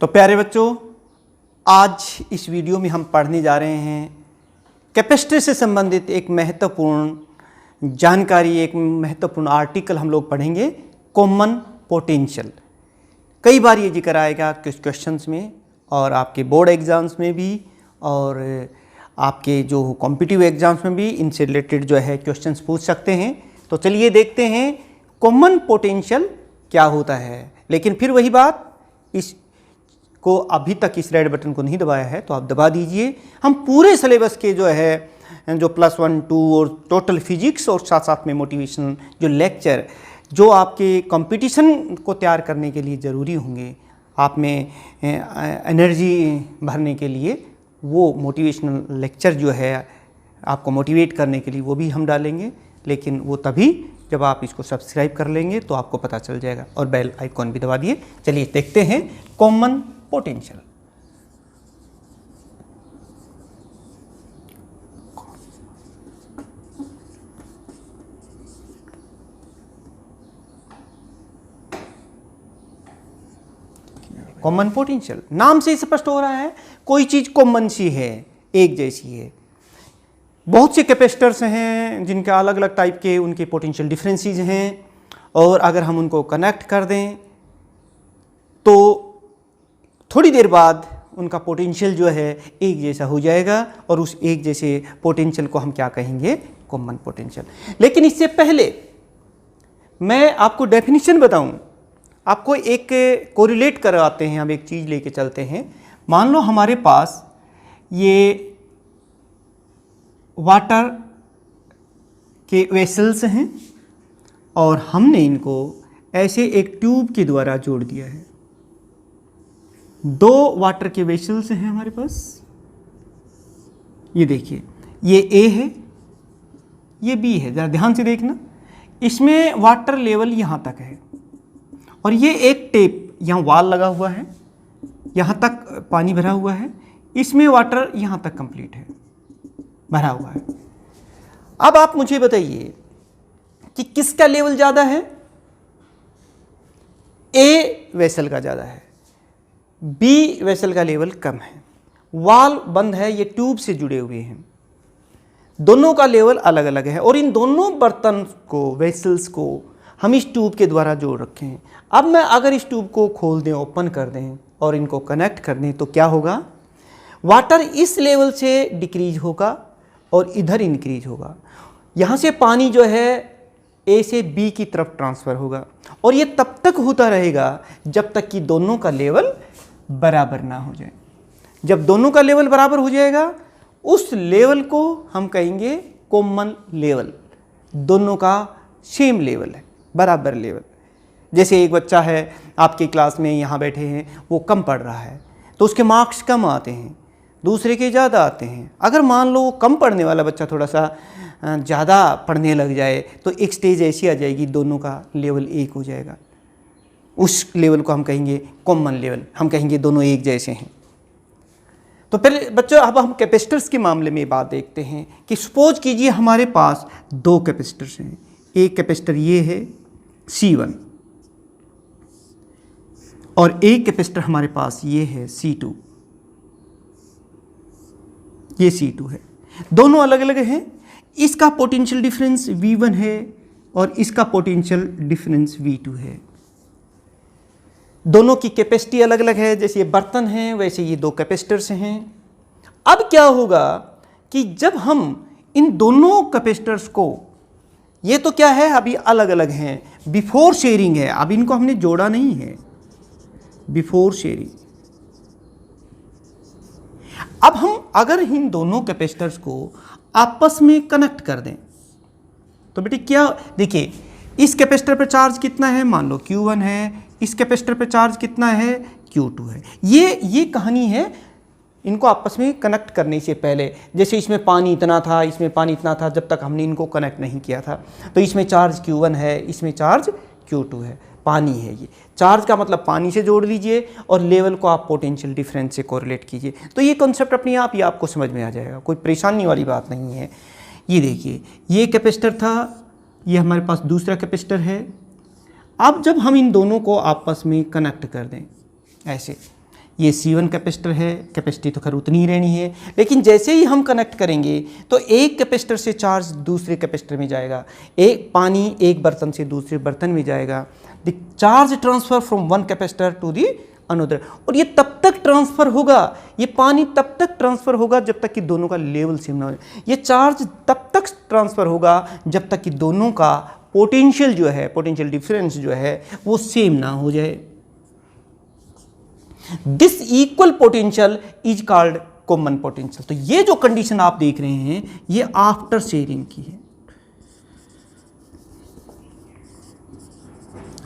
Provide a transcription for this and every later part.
तो प्यारे बच्चों, आज इस वीडियो में हम पढ़ने जा रहे हैं कैपेसिटर से संबंधित एक महत्वपूर्ण जानकारी, एक महत्वपूर्ण आर्टिकल हम लोग पढ़ेंगे, कॉमन पोटेंशियल। कई बार ये जिक्र आएगा कुछ क्वेश्चंस में और आपके बोर्ड एग्ज़ाम्स में भी और आपके जो कॉम्पिटिटिव एग्ज़ाम्स में भी इनसे रिलेटेड जो है क्वेश्चंस पूछ सकते हैं। तो चलिए देखते हैं कॉमन पोटेंशियल क्या होता है। लेकिन फिर वही बात, इस को अभी तक इस रेड बटन को नहीं दबाया है तो आप दबा दीजिए। हम पूरे सिलेबस के जो है जो +1, 2 और टोटल फिजिक्स और साथ साथ में मोटिवेशनल जो लेक्चर जो आपके कंपटीशन को तैयार करने के लिए ज़रूरी होंगे, आप में एनर्जी भरने के लिए, वो मोटिवेशनल लेक्चर जो है आपको मोटिवेट करने के लिए वो भी हम डालेंगे। लेकिन वो तभी जब आप इसको सब्सक्राइब कर लेंगे तो आपको पता चल जाएगा, और बेल आइकॉन भी दबा दिए। चलिए देखते हैं कॉमन पोटेंशियल। कॉमन पोटेंशियल नाम से स्पष्ट हो रहा है, कोई चीज कॉमन सी है, एक जैसी है। बहुत से कैपेसिटर्स हैं जिनके अलग अलग टाइप के उनके पोटेंशियल डिफरेंसेस हैं, और अगर हम उनको कनेक्ट कर दें तो थोड़ी देर बाद उनका पोटेंशियल जो है एक जैसा हो जाएगा, और उस एक जैसे पोटेंशियल को हम क्या कहेंगे, कॉमन पोटेंशियल। लेकिन इससे पहले मैं आपको डेफिनेशन बताऊं, आपको एक कोरिलेट करवाते हैं, हम एक चीज़ लेके चलते हैं। मान लो हमारे पास ये वाटर के वेसल्स हैं और हमने इनको ऐसे एक ट्यूब के द्वारा जोड़ दिया है। 2 वाटर के वेसल्स हैं हमारे पास, ये देखिए, ये ए है, ये बी है। ज़रा ध्यान से देखना, इसमें वाटर लेवल यहाँ तक है और ये एक टेप यहाँ वाल लगा हुआ है, यहाँ तक पानी भरा हुआ है, इसमें वाटर यहाँ तक कंप्लीट है, भरा हुआ है। अब आप मुझे बताइए कि किसका लेवल ज़्यादा है? ए वेसल का ज़्यादा है, बी वेसल का लेवल कम है। वाल बंद है, ये ट्यूब से जुड़े हुए हैं, दोनों का लेवल अलग अलग है, और इन दोनों बर्तन को, वेसल्स को हम इस ट्यूब के द्वारा जोड़ रखे हैं। अब मैं अगर इस ट्यूब को खोल दें, ओपन कर दें और इनको कनेक्ट कर दें तो क्या होगा? वाटर इस लेवल से डिक्रीज होगा और इधर इंक्रीज होगा। यहाँ से पानी जो है ए से बी की तरफ ट्रांसफ़र होगा, और ये तब तक होता रहेगा जब तक कि दोनों का लेवल बराबर ना हो जाए। जब दोनों का लेवल बराबर हो जाएगा, उस लेवल को हम कहेंगे कॉमन लेवल। दोनों का सेम लेवल है, बराबर लेवल। जैसे एक बच्चा है आपकी क्लास में, यहाँ बैठे हैं, वो कम पढ़ रहा है तो उसके मार्क्स कम आते हैं, दूसरे के ज़्यादा आते हैं। अगर मान लो कम पढ़ने वाला बच्चा थोड़ा सा ज़्यादा पढ़ने लग जाए तो एक स्टेज ऐसी आ जाएगी, दोनों का लेवल एक हो जाएगा। उस लेवल को हम कहेंगे कॉमन लेवल, हम कहेंगे दोनों एक जैसे हैं। तो पहले बच्चों, अब हम कैपेसिटर्स के मामले में बात देखते हैं कि सपोज कीजिए हमारे पास 2 कैपेसिटर्स हैं। एक कैपेसिटर ये है C1 और एक कैपेसिटर हमारे पास ये है C2, ये C2 है। दोनों अलग अलग हैं। इसका पोटेंशियल डिफरेंस V1 है और इसका पोटेंशियल डिफरेंस V2 है। दोनों की कैपेसिटी अलग अलग है। जैसे ये बर्तन हैं वैसे ये 2 कैपेसिटर्स हैं। अब क्या होगा कि जब हम इन दोनों कैपेसिटर्स को, ये तो क्या है, अभी अलग अलग हैं, बिफोर शेयरिंग है, अब इनको हमने जोड़ा नहीं है, बिफोर शेयरिंग। अब हम अगर इन दोनों कैपेसिटर्स को आपस में कनेक्ट कर दें तो बेटे क्या, देखिए इस कैपेसिटर पर चार्ज कितना है, मान लो Q1 है, इस कैपेसिटर पर चार्ज कितना है, Q2 है। ये कहानी है इनको आपस में कनेक्ट करने से पहले। जैसे इसमें पानी इतना था, इसमें पानी इतना था, जब तक हमने इनको कनेक्ट नहीं किया था, तो इसमें चार्ज Q1 है, इसमें चार्ज Q2 है, पानी है। ये चार्ज का मतलब पानी से जोड़ लीजिए और लेवल को आप पोटेंशियल डिफरेंस से कोरिलेट कीजिए, तो ये कॉन्सेप्ट अपने आप ही आपको समझ में आ जाएगा, कोई परेशानी वाली बात नहीं है। ये देखिए, ये कैपेसिटर था, ये हमारे पास दूसरा कैपेसिटर है। अब जब हम इन दोनों को आपस में कनेक्ट कर दें ऐसे, ये C1 कैपेसिटर है, कैपेसिटी तो खैर उतनी ही रहनी है, लेकिन जैसे ही हम कनेक्ट करेंगे तो एक कैपेसिटर से चार्ज दूसरे कैपेसिटर में जाएगा, एक पानी एक बर्तन से दूसरे बर्तन में जाएगा। The charge transfer from one capacitor to the another, और ये तब तक ट्रांसफर होगा, ये पानी तब तक ट्रांसफर होगा जब तक कि दोनों का लेवल सेम ना हो। ये चार्ज तब तक ट्रांसफर होगा जब तक कि दोनों का पोटेंशियल जो है, पोटेंशियल डिफरेंस जो है वो सेम ना हो जाए। This equal potential is called common potential. तो ये जो कंडीशन आप देख रहे हैं ये आफ्टर शेयरिंग की है।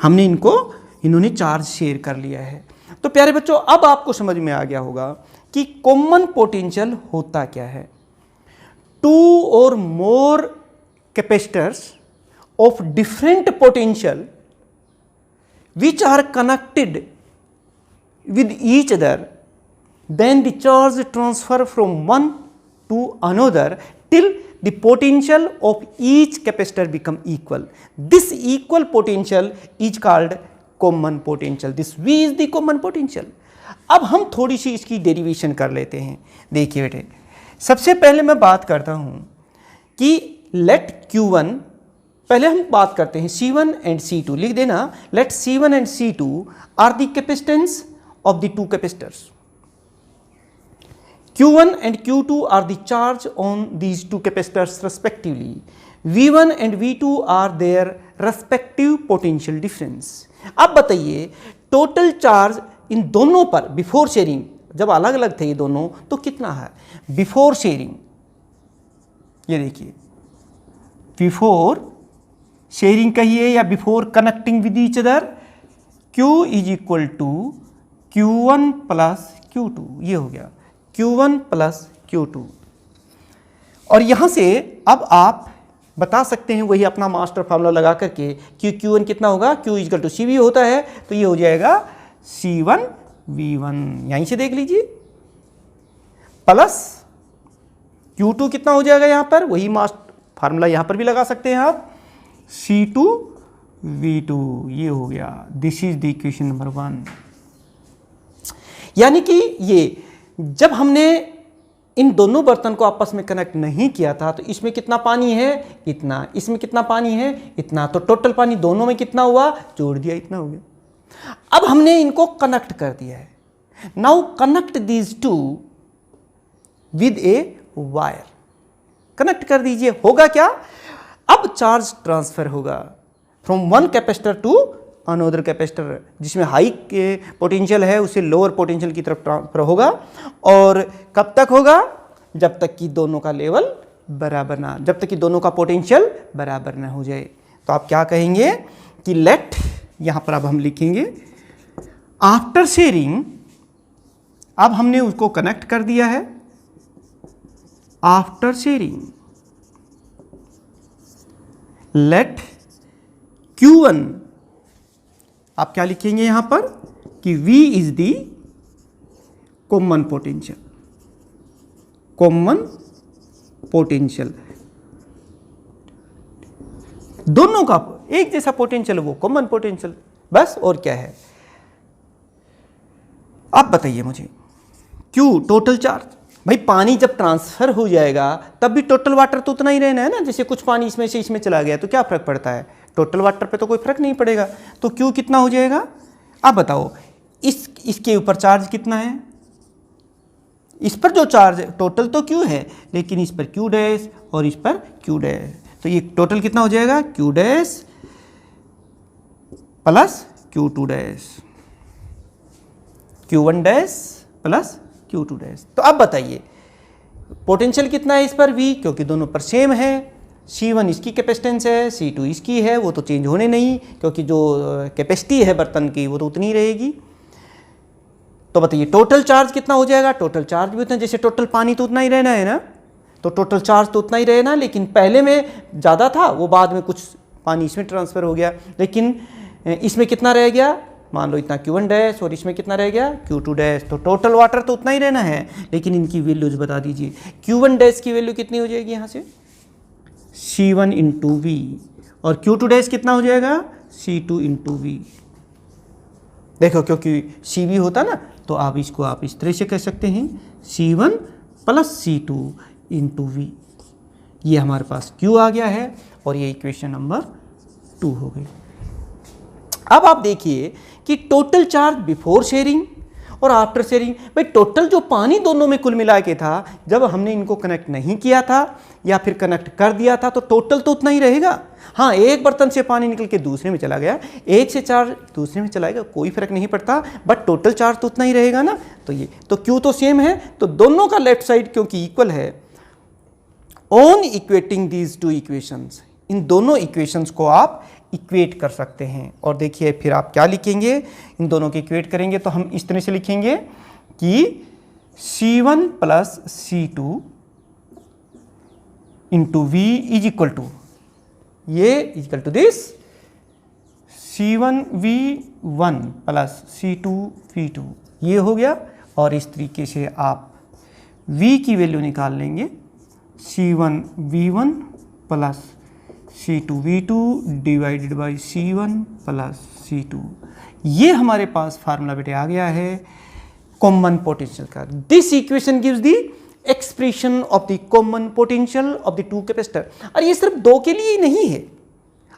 हमने इन्होंने चार्ज शेयर कर लिया है। तो प्यारे बच्चों, अब आपको समझ में आ गया होगा कि कॉमन पोटेंशियल होता क्या है। Two or more capacitors of different potential which are connected with each other, then the charge transfer from one to another till the potential of each capacitor become equal. This equal potential is called common potential. This V is the common potential. अब हम थोड़ी सी इसकी derivation कर लेते हैं। देखिए बेटे, सबसे पहले मैं बात करता हूँ कि लेट Q1, पहले हम बात करते हैं C1 एंड C2, लिख देना। Let C1 and C2 are the capacitance of the two capacitors. Q1 and Q2 are the charge on these two capacitors respectively. V1 and V2 are their respective potential difference. अब बताइए total charge in दोनों पर before sharing, जब अलग अलग थे ये दोनों, तो कितना है बिफोर शेयरिंग। ये देखिए, बिफोर शेयरिंग कहिए या before connecting with each other, Q is equal to Q1 plus Q2, ये हो गया Q1 प्लस Q2। और यहाँ से अब आप बता सकते हैं वही अपना मास्टर फार्मूला लगा करके कि Q1 कितना होगा, Q इक्वल टू CV होता है, तो ये हो जाएगा C1 V1, यहीं से देख लीजिए, प्लस Q2 कितना हो जाएगा यहाँ पर, वही मास्टर फार्मूला यहाँ पर भी लगा सकते हैं आप, C2 V2, ये हो गया। This is the equation number 1। यानी कि ये जब हमने इन दोनों बर्तन को आपस में कनेक्ट नहीं किया था तो इसमें कितना पानी है, इतना, इसमें कितना पानी है, इतना, तो टोटल पानी दोनों में कितना हुआ, जोड़ दिया, इतना हो गया। अब हमने इनको कनेक्ट कर दिया है। Now connect these two with a wire, connect कर दीजिए, होगा क्या, अब चार्ज ट्रांसफर होगा from one capacitor to another capacitor, जिसमें हाई के पोटेंशियल है उसे लोअर पोटेंशियल की तरफ ट्रांसफर होगा। और कब तक होगा, जब तक कि दोनों का लेवल बराबर ना, जब तक कि दोनों का पोटेंशियल बराबर ना हो जाए। तो आप क्या कहेंगे कि लेट, यहाँ पर अब हम लिखेंगे आफ्टर शेयरिंग, अब हमने उसको कनेक्ट कर दिया है। आफ्टर शेयरिंग लेट Q1, आप क्या लिखेंगे यहां पर कि V is the common potential, common potential, दोनों का एक जैसा पोटेंशियल, वो कॉमन पोटेंशियल, बस और क्या है। आप बताइए मुझे, क्यों टोटल चार्ज, भाई पानी जब ट्रांसफर हो जाएगा तब भी टोटल वाटर तो उतना ही रहना है ना, जैसे कुछ पानी इसमें से इसमें चला गया तो क्या फर्क पड़ता है, टोटल वाटर पे तो कोई फर्क नहीं पड़ेगा। तो क्यू कितना हो जाएगा, आप बताओ, इसके ऊपर चार्ज कितना है, इस पर जो चार्ज टोटल तो क्यू है, लेकिन इस पर क्यू डैश और इस पर क्यू डैश, तो ये टोटल कितना हो जाएगा, Q dash plus Q two dash, Q1 dash plus Q2 dash. तो अब बताइए पोटेंशियल कितना है इस पर V, क्योंकि दोनों पर सेम है, C1 इसकी कैपेसिटेंस है, C2 इसकी है, वो तो चेंज होने नहीं, क्योंकि जो कैपेसिटी है बर्तन की वो तो उतनी ही रहेगी। तो बताइए टोटल चार्ज कितना हो जाएगा, टोटल चार्ज भी उतना, जैसे टोटल पानी तो उतना ही रहना है ना, तो टोटल चार्ज तो उतना ही रहना, लेकिन पहले में ज़्यादा था, वो बाद में कुछ पानी इसमें ट्रांसफ़र हो गया, लेकिन इसमें कितना रह गया, मान लो इतना Q1 डैश और इसमें कितना रह गया Q2 डैश, तो टोटल वाटर तो उतना ही रहना है, लेकिन इनकी वैल्यूज बता दीजिए। Q1 डैश की वैल्यू कितनी हो जाएगी यहाँ से, C1 इंटू वी, और Q2 डैश कितना हो जाएगा, C2 इंटू वी। देखो क्योंकि CV होता ना, तो आप इसको आप इस तरह से कह सकते हैं C1 plus C2 into V। ये हमारे पास Q आ गया है और ये इक्वेशन नंबर 2 हो गई। अब आप देखिए कि टोटल चार्ज बिफोर शेयरिंग और आफ्टर शेयरिंग, भाई टोटल जो पानी दोनों में कुल मिला के था, जब हमने इनको कनेक्ट नहीं किया था या फिर कनेक्ट कर दिया था तो टोटल तो उतना ही रहेगा। हाँ, एक बर्तन से पानी निकल के दूसरे में चला गया, एक से चार्ज दूसरे में चला गया, कोई फर्क नहीं पड़ता, बट टोटल चार्ज तो उतना ही रहेगा ना। तो ये तो क्यू तो सेम है, तो दोनों का लेफ्ट साइड क्योंकि इक्वल है, on equating these two equations, इन दोनों इक्वेशंस को आप इक्वेट कर सकते हैं। और देखिए फिर आप क्या लिखेंगे, इन दोनों को इक्वेट करेंगे तो हम इस तरह से लिखेंगे कि C1 plus C2 into V is equal to, ये equal to this C1V1 plus C2V2, ये हो गया। और इस तरीके से आप V की वैल्यू निकाल लेंगे, C1V1 plus C2V2 divided by C1 plus C2। ये हमारे पास फार्मूला बेटे आ गया है कॉमन पोटेंशियल का। This equation gives the expression of the common potential of the two capacitor. और ये सिर्फ दो के लिए ही नहीं है,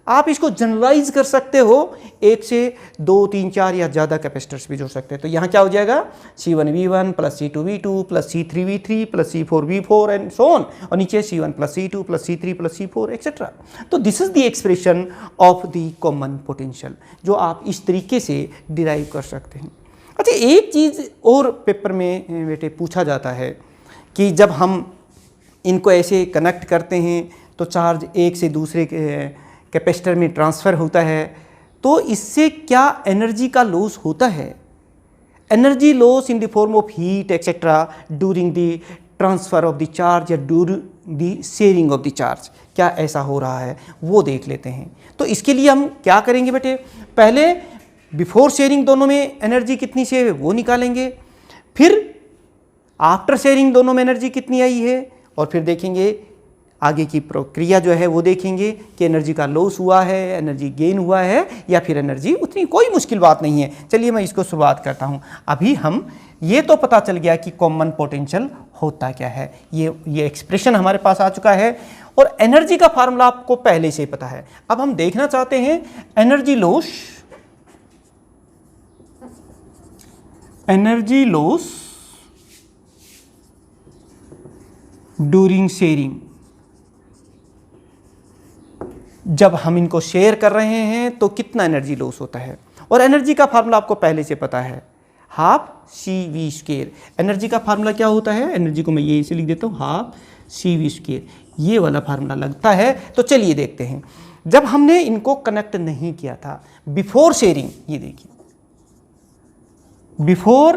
आप इसको जनरलाइज कर सकते हो, एक से 2, 3, 4 या ज़्यादा कैपेसिटर्स भी जोड़ सकते हैं। तो यहाँ क्या हो जाएगा, C1V1 plus C2V2 plus C3V3 plus C4V4 and so on, और नीचे C1 plus C2 plus C3 plus C4 etcetera. तो this is the expression of the common potential, जो आप इस तरीके से डिराइव कर सकते हैं। अच्छा, एक चीज़ और पेपर में बेटे पूछा जाता है कि जब हम इनको ऐसे कनेक्ट करते हैं तो चार्ज एक से दूसरे कैपेसिटर में ट्रांसफ़र होता है, तो इससे क्या एनर्जी का लॉस होता है? Energy loss in the form of heat etcetera during the transfer of the charge या during the sharing of the charge, क्या ऐसा हो रहा है वो देख लेते हैं। तो इसके लिए हम क्या करेंगे बेटे, पहले बिफोर शेयरिंग दोनों में एनर्जी कितनी सेव है वो निकालेंगे, फिर आफ्टर शेयरिंग दोनों में एनर्जी कितनी आई है, और फिर देखेंगे आगे की प्रक्रिया जो है वो देखेंगे कि एनर्जी का लॉस हुआ है, एनर्जी गेन हुआ है या फिर एनर्जी उतनी, कोई मुश्किल बात नहीं है। चलिए मैं इसको शुरुआत करता हूँ। अभी हम ये तो पता चल गया कि कॉमन पोटेंशियल होता क्या है, ये एक्सप्रेशन हमारे पास आ चुका है, और एनर्जी का फार्मूला आपको पहले से ही पता है। अब हम देखना चाहते हैं एनर्जी लॉस ड्यूरिंग शेयरिंग। जब हम इनको शेयर कर रहे हैं तो कितना एनर्जी लॉस होता है, और एनर्जी का फार्मूला आपको पहले से पता है, हाफ CV²। एनर्जी का फार्मूला क्या होता है, एनर्जी को मैं ये इसे लिख देता हूँ, हाफ CV², ये वाला फार्मूला लगता है। तो चलिए देखते हैं, जब हमने इनको कनेक्ट नहीं किया था बिफोर शेयरिंग, ये देखिए बिफोर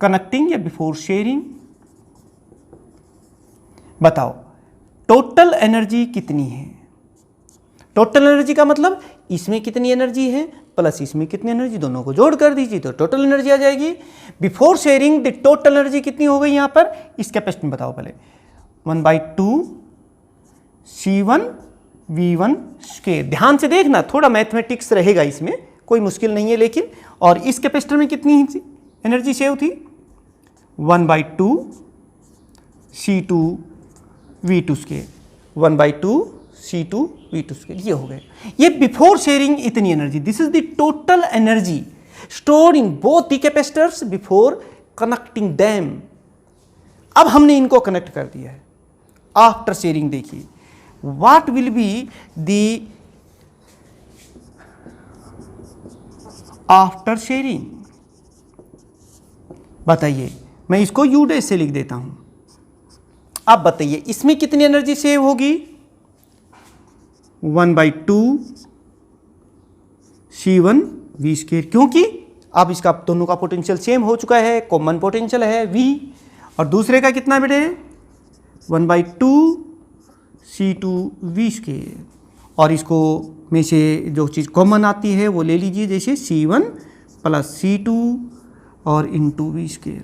कनेक्टिंग या बिफोर शेयरिंग, बताओ टोटल एनर्जी कितनी है। टोटल एनर्जी का मतलब इसमें कितनी एनर्जी है प्लस इसमें कितनी एनर्जी, दोनों को जोड़ कर दीजिए तो टोटल एनर्जी आ जाएगी। Before sharing the total energy कितनी हो गई यहाँ पर, इस कैपेसिटी में बताओ पहले, 1/2 C1V1²। ध्यान से देखना, थोड़ा मैथमेटिक्स रहेगा इसमें, कोई मुश्किल नहीं है लेकिन। और इस कैपेसिटर में कितनी एनर्जी सेव थी, 1/2 C2V2², 1/2 C2V2², ये हो गए। ये बिफोर शेयरिंग इतनी energy, this is the total energy stored in both the capacitors before connecting them. अब हमने इनको कनेक्ट कर दिया है। आफ्टर शेयरिंग देखिए, what will be the after sharing, बताइए। मैं इसको U' से लिख देता हूं। अब बताइए इसमें कितनी एनर्जी सेव होगी, 1/2 C1V², क्योंकि अब इसका दोनों का पोटेंशियल सेम हो चुका है, कॉमन पोटेंशियल है V, और दूसरे का कितना बेटे, 1/2 C2V²। और इसको में से जो चीज़ कॉमन आती है वो ले लीजिए, जैसे C1 प्लस C2 और इंटू V²।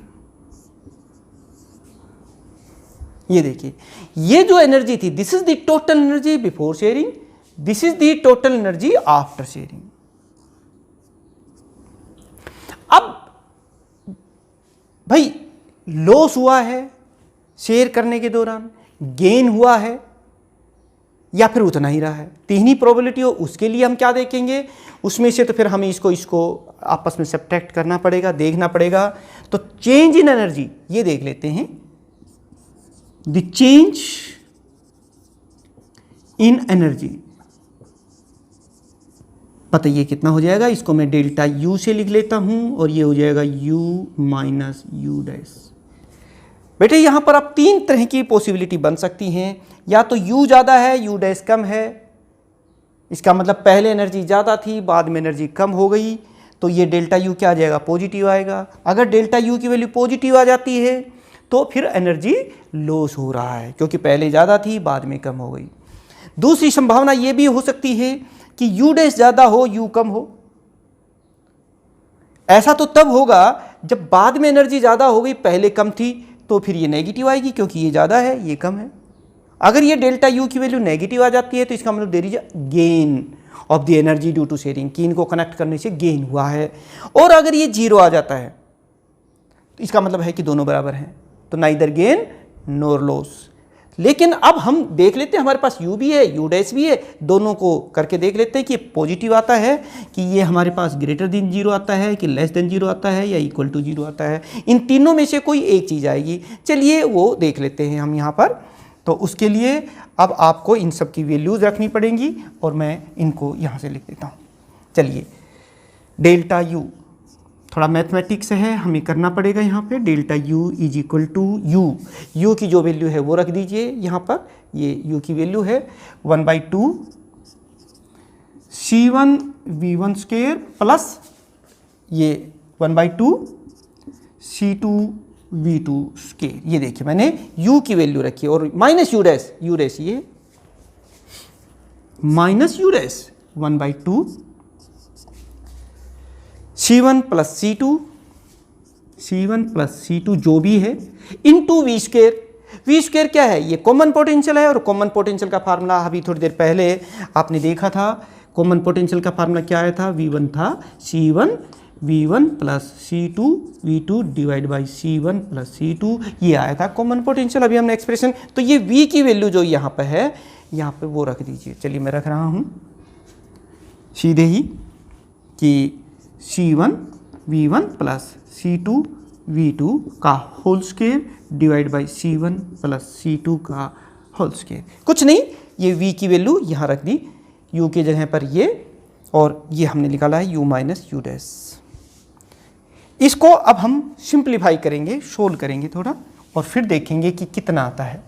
ये देखिए, ये जो एनर्जी थी, this is the total energy before sharing, this is the total energy after sharing. भाई लॉस हुआ है शेयर करने के दौरान, गेन हुआ है या फिर उतना ही रहा है, तीन ही प्रोबेबिलिटी हो, उसके लिए हम क्या देखेंगे, उसमें से तो फिर हमें इसको आपस में सब्ट्रैक्ट करना पड़ेगा, देखना पड़ेगा। तो चेंज इन एनर्जी ये देख लेते हैं, द चेंज इन एनर्जी, बताइए कितना हो जाएगा। इसको मैं डेल्टा यू से लिख लेता हूं और ये हो जाएगा यू माइनस यू डैश। बेटे यहां पर आप तीन तरह की पॉसिबिलिटी बन सकती हैं, या तो u ज़्यादा है u डैश कम है, इसका मतलब पहले एनर्जी ज़्यादा थी बाद में एनर्जी कम हो गई, तो ये डेल्टा u क्या आ जाएगा, पॉजिटिव आएगा। अगर डेल्टा u की वैल्यू पॉजिटिव आ जाती है तो फिर एनर्जी लॉस हो रहा है, क्योंकि पहले ज़्यादा थी बाद में कम हो गई। दूसरी संभावना ये भी हो सकती है कि u डैश ज़्यादा हो u कम हो। ऐसा तो तब होगा जब बाद में एनर्जी ज़्यादा हो गई पहले कम थी, तो फिर ये नेगेटिव आएगी, क्योंकि ये ज़्यादा है ये कम है। अगर ये डेल्टा यू की वैल्यू नेगेटिव आ जाती है तो इसका मतलब there is gain of the energy due to sharing, कि इनको कनेक्ट करने से गेन हुआ है। और अगर ये जीरो आ जाता है तो इसका मतलब है कि दोनों बराबर हैं, तो नाइदर गेन नोर लॉस। लेकिन अब हम देख लेते हैं, हमारे पास u भी है u डैश भी है, दोनों को करके देख लेते हैं कि पॉजिटिव आता है, कि ये हमारे पास ग्रेटर देन जीरो आता है, कि लेस देन जीरो आता है, या इक्वल टू जीरो आता है। इन तीनों में से कोई एक चीज़ आएगी। चलिए वो देख लेते हैं हम यहाँ पर। तो उसके लिए अब आपको इन सब की वैल्यूज़ रखनी पड़ेंगी और मैं इनको यहाँ से लिख देता हूँ। चलिए डेल्टा यू, थोड़ा मैथमेटिक्स है हमें करना पड़ेगा यहाँ पे। Delta U is equal to U की जो वैल्यू है वो रख दीजिए यहाँ पर। ये यू की वैल्यू है 1/2 C1 V1 स्क्वायर प्लस ये 1/2 C2 V2 स्क्वायर। ये देखिए मैंने u की वैल्यू रखी और माइनस यू डैश ये minus you dash 1/2 C1 plus C2 जो भी है इनटू वी स्क्वायर क्या है, ये कॉमन पोटेंशियल है। और कॉमन पोटेंशियल का फार्मूला अभी थोड़ी देर पहले आपने देखा था। कॉमन पोटेंशियल का फार्मूला क्या आया था, V1 था C1 V1 plus C2 V2 divide by C1 plus C2, ये आया था कॉमन पोटेंशियल। अभी हमने एक्सप्रेशन, तो ये V की वैल्यू जो यहाँ पे है यहाँ पे वो रख दीजिए। चलिए मैं रख रहा हूँ सीधे ही कि C1 V1 plus C2 V2 का whole square divide by C1 plus C2 का होल स्क्वायर। कुछ नहीं, ये V की वैल्यू यहाँ रख दी, U के जगह पर ये, और ये हमने निकाला है U माइनस यू डैश। इसको अब हम सिंप्लीफाई करेंगे, सोल्व करेंगे थोड़ा, और फिर देखेंगे कि कितना आता है।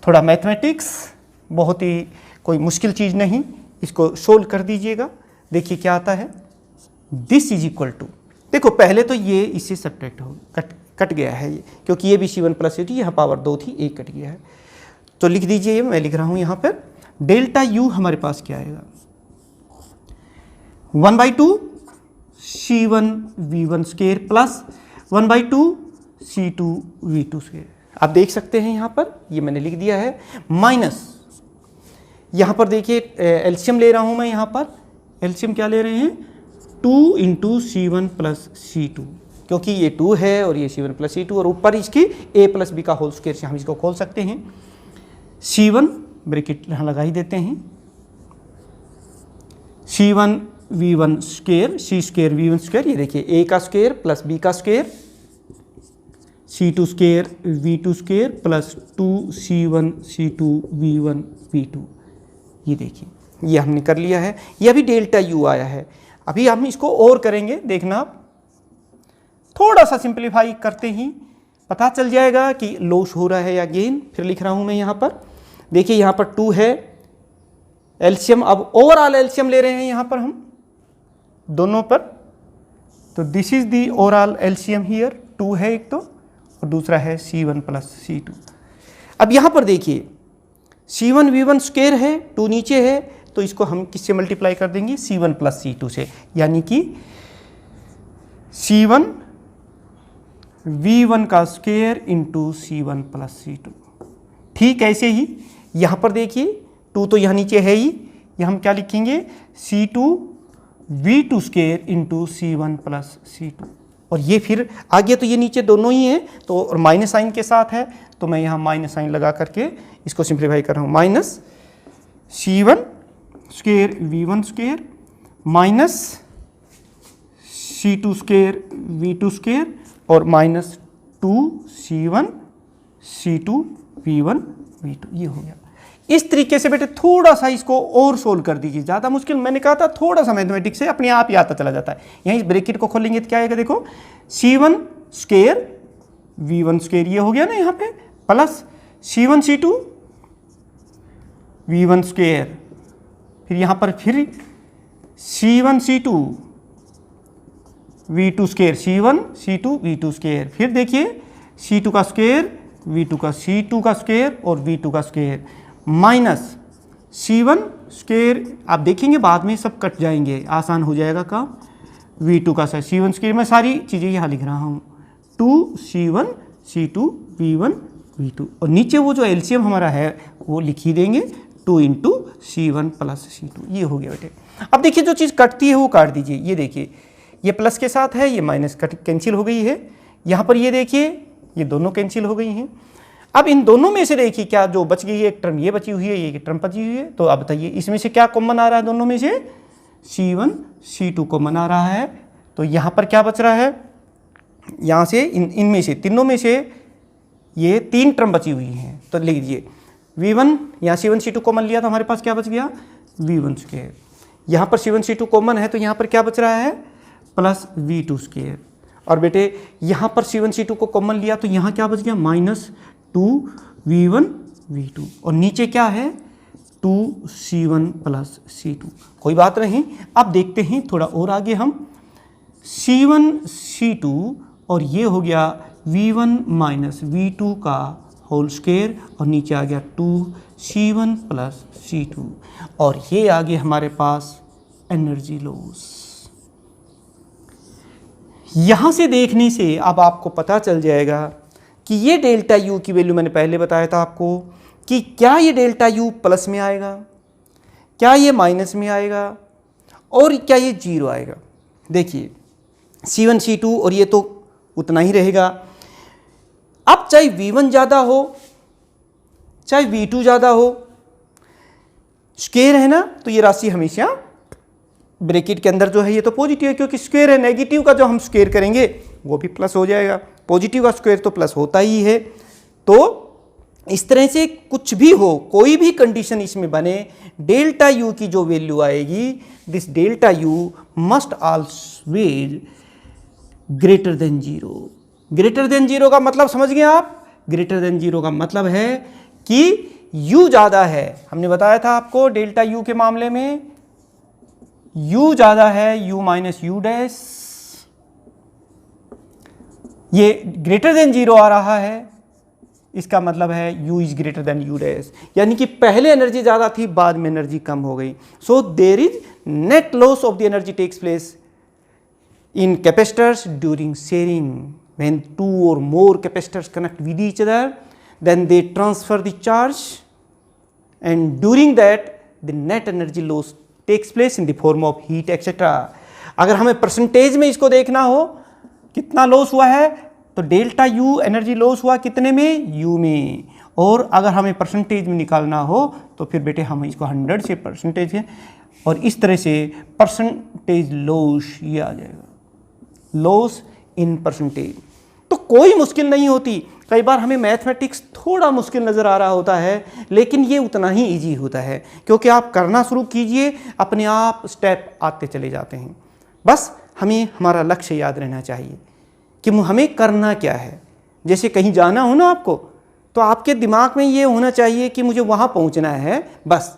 थोड़ा मैथमेटिक्स, बहुत ही कोई मुश्किल चीज़ नहीं, इसको सोल्व कर दीजिएगा। देखिए क्या आता है, दिस इज इक्वल टू, देखो पहले तो ये इससे सब्ट्रैक्ट हो कट गया है ये, क्योंकि ये भी C1 प्लस C2 यहाँ पावर 2 थी, एक कट गया है। तो लिख दीजिए, मैं लिख रहा हूँ यहाँ पर डेल्टा यू हमारे पास क्या आएगा, 1/2 C1 V1 square plus 1/2 C2 V2 square. आप देख सकते हैं यहाँ पर ये मैंने लिख दिया है, माइनस यहाँ पर देखिए एलसीएम ले रहा हूँ मैं। यहाँ पर एलसीएम क्या ले रहे हैं, 2 इंटू C1 प्लस C2, क्योंकि ये 2 है और ये C1 प्लस C2, और ऊपर इसकी a प्लस बी का होल स्क्वायर से हम इसको खोल सकते हैं। C1 ब्रैकेट यहाँ लगा ही देते हैं, C1 V1 square C square V1 square, ये देखिए a का स्क्वायर प्लस b का square, C2 square V2 square plus 2C1 C2 V1 V2। ये देखिए ये हमने कर लिया है, ये अभी डेल्टा यू आया है। अभी हम इसको और करेंगे, देखना आप थोड़ा सा सिंप्लीफाई करते ही पता चल जाएगा कि लॉस हो रहा है या गेन। फिर लिख रहा हूं मैं यहाँ पर, देखिए यहाँ पर 2 है एलसीएम, अब ओवरऑल एलसीएम ले रहे हैं यहाँ पर हम दोनों पर, तो this is the overall LCM here, 2 है एक तो, और दूसरा है C1 प्लस C2। अब यहाँ पर देखिए C1 V1 स्क्वायर है, 2 नीचे है, तो इसको हम किससे मल्टीप्लाई कर देंगे, C1 प्लस C2 से, यानी कि C1 V1 का square into C1 plus C2। ठीक ऐसे ही यहाँ पर देखिए 2 तो यहाँ नीचे है ही, यहाँ हम क्या लिखेंगे, C2 V2 square into C1 plus C2, और ये फिर आगे तो ये नीचे दोनों ही हैं, तो और माइनस साइन के साथ है, तो मैं यहाँ माइनस साइन लगा करके इसको सिंप्लीफाई कर रहा हूँ। Minus C1 square V1 square minus C2 square V2 square और minus 2C1 C2 V1 V2, ये हो गया। इस तरीके से बेटे थोड़ा सा इसको और सोल्व कर दीजिए, ज़्यादा मुश्किल मैंने कहा था, थोड़ा सा मैथमेटिक्स से अपने आप ही आता चला जाता है। यहीं इस ब्रैकेट को खोलेंगे तो क्या आएगा, देखो C1 स्क्वायर V1 स्क्वायर ये हो गया ना यहाँ पे, plus C1 C2 V1 square, फिर यहाँ पर फिर C1 C2 V2 square, C1 C2 V2 square, फिर देखिए C2 का स्क्वायर V2 का C2 का स्क्वायर और V2 का स्क्वायर माइनस C1 स्क्वायर, आप देखेंगे बाद में सब कट जाएंगे, आसान हो जाएगा काम। V2 का C1 स्क्वायर, मैं सारी चीज़ें यहाँ लिख रहा हूँ, 2C1 C2 V1 V2 और नीचे वो जो एलसीएम हमारा है वो लिख ही देंगे 2 इंटू C1 प्लस C2, ये हो गया बेटे। अब देखिए जो चीज़ कटती है वो काट दीजिए, ये देखिए ये प्लस के साथ है, ये माइनस कैंसिल हो गई है, यहाँ पर ये देखिए ये दोनों कैंसिल हो गई हैं। अब इन दोनों में से देखिए क्या जो बच गई है, एक टर्म ये बची हुई है, ये टर्म बची हुई है, तो अब बताइए इसमें से क्या कॉमन आ रहा है, दोनों में से C1 C2 कॉमन आ रहा है, तो यहाँ पर क्या बच रहा है, यहाँ से इनमें से तीनों में से ये 3 टर्म बची हुई हैं, तो लिख दीजिए V1, यहाँ C1 C2 कॉमन लिया तो हमारे पास क्या बच गया V1 स्क्वायर, यहाँ पर C1 C2 कॉमन है तो यहाँ पर क्या बच रहा है प्लस V2 स्क्वायर, और बेटे यहाँ पर C1 C2 को कॉमन लिया तो यहाँ क्या बच गया माइनस 2V1 V2 और नीचे क्या है 2C1 प्लस C2, कोई बात नहीं। अब देखते हैं थोड़ा और आगे हम C1 C2 और ये हो गया V1 माइनस V2 का होल स्क्वायर और नीचे आ गया 2C1 प्लस C2 और ये आगे हमारे पास एनर्जी लॉस। यहाँ से देखने से अब आपको पता चल जाएगा कि ये डेल्टा U की वैल्यू मैंने पहले बताया था आपको कि क्या ये डेल्टा U प्लस में आएगा, क्या ये माइनस में आएगा और क्या ये जीरो आएगा। देखिए C1 C2 और ये तो उतना ही रहेगा। अब चाहे V1 ज़्यादा हो चाहे V2 ज़्यादा हो, स्क्वायर है ना, तो ये राशि हमेशा ब्रैकेट के अंदर जो है ये तो पॉजिटिव है क्योंकि स्क्वायर है, नेगेटिव का जो हम स्क्वायर करेंगे वो भी प्लस हो जाएगा, पॉजिटिव का स्क्वायर तो प्लस होता ही है। तो इस तरह से कुछ भी हो, कोई भी कंडीशन इसमें बने, डेल्टा यू की जो वैल्यू आएगी, this delta U must always greater than zero. Greater than zero का मतलब समझ गए आप, ग्रेटर देन जीरो का मतलब है कि u ज़्यादा है। हमने बताया था आपको डेल्टा यू के मामले में u ज़्यादा है, u माइनस यू डैश, ये ग्रेटर देन जीरो आ रहा है, इसका मतलब है u is greater than you dash, यानी कि पहले एनर्जी ज़्यादा थी बाद में एनर्जी कम हो गई। So there is net loss of the energy takes place in capacitors during sharing. When two or more capacitors connect with each other, then they transfer the charge, and during that the net energy loss takes place in the form of heat etc. अगर हमें percentage में इसको देखना हो कितना loss हुआ है तो डेल्टा यू एनर्जी लॉस हुआ कितने में, यू में, और अगर हमें परसेंटेज में निकालना हो तो फिर बेटे हम इसको 100 से परसेंटेज है और इस तरह से परसेंटेज लॉस ये आ जाएगा, लॉस इन परसेंटेज। तो कोई मुश्किल नहीं होती, कई बार हमें मैथमेटिक्स थोड़ा मुश्किल नज़र आ रहा होता है लेकिन ये उतना ही इजी होता है क्योंकि आप करना शुरू कीजिए, अपने आप स्टेप आते चले जाते हैं। बस हमें हमारा लक्ष्य याद रहना चाहिए कि हमें करना क्या है। जैसे कहीं जाना हो ना आपको, तो आपके दिमाग में ये होना चाहिए कि मुझे वहाँ पहुँचना है, बस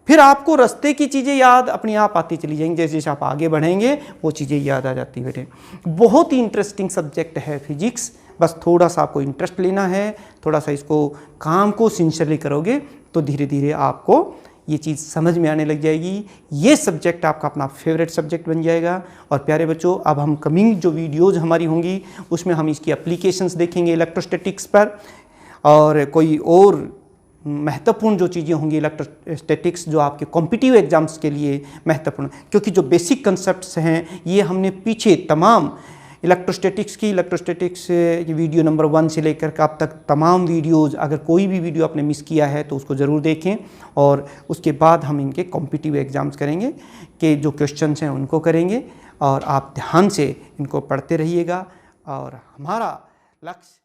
फिर आपको रास्ते की चीज़ें याद अपने आप आती चली जाएंगी, जैसे जैसे आप आगे बढ़ेंगे वो चीज़ें याद आ जाती बेटे। बहुत ही इंटरेस्टिंग सब्जेक्ट है फिजिक्स, बस थोड़ा सा आपको इंटरेस्ट लेना है, थोड़ा सा इसको काम को सिंसियरली करोगे तो धीरे धीरे आपको ये चीज़ समझ में आने लग जाएगी। ये सब्जेक्ट आपका अपना फेवरेट सब्जेक्ट बन जाएगा। और प्यारे बच्चों, अब हम कमिंग जो वीडियोज़ हमारी होंगी उसमें हम इसकी एप्लीकेशंस देखेंगे इलेक्ट्रोस्टैटिक्स पर, और कोई और महत्वपूर्ण जो चीज़ें होंगी इलेक्ट्रोस्टैटिक्स जो आपके कॉम्पिटिटिव एग्जाम्स के लिए महत्वपूर्ण, क्योंकि जो बेसिक कंसेप्ट्स हैं ये हमने पीछे तमाम इलेक्ट्रोस्टैटिक्स की वीडियो नंबर 1 से लेकर के अब तक तमाम वीडियोज़, अगर कोई भी वीडियो आपने मिस किया है तो उसको ज़रूर देखें। और उसके बाद हम इनके कॉम्पिटिटिव एग्ज़ाम्स करेंगे कि जो क्वेश्चंस हैं उनको करेंगे, और आप ध्यान से इनको पढ़ते रहिएगा। और हमारा लक्ष्य